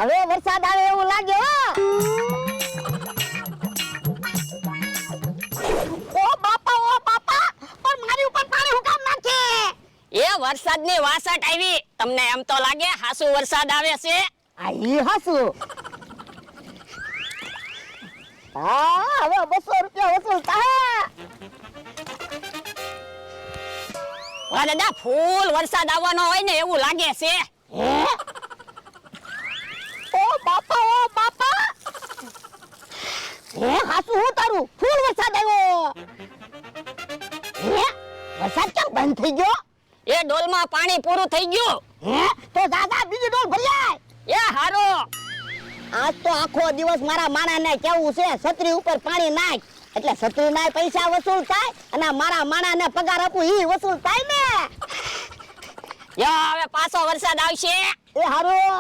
હવે વરસાદ આવે એવું લાગે હો પણ મારી ઉપર પાણી હું કામ નાખે એ વરસાદની વાસટ આવી તમને એમ તો લાગે હાસુ વરસાદ આવે છે આ ઈ હાસુ હવે 200 રૂપિયા વસૂલ થાય વાહ દાદા ફૂલ વરસાદ આવવાનો હોય ને એવું લાગે છે હે ઓ બાપા હે હાસુ હું તારું ફૂલ વરસાદ આવ્યો હે વરસાદ કેમ બંધ થઈ ગયો એ ડોલમાં પાણી પૂરું થઈ ગયું હે તો દાદા બીજી ડોલ ભરી આય એ હારો આજ તો આખો દિવસ મારા માણાને કેવું છે છત્રી ઉપર પાણી નાખ એટલે છત્રી ના પૈસા વસૂલ થાય અને મારા માણાને પગાર આપું ઈ વસૂલ થાય ને યા હવે પાછો વરસાદ આવશે એ હારું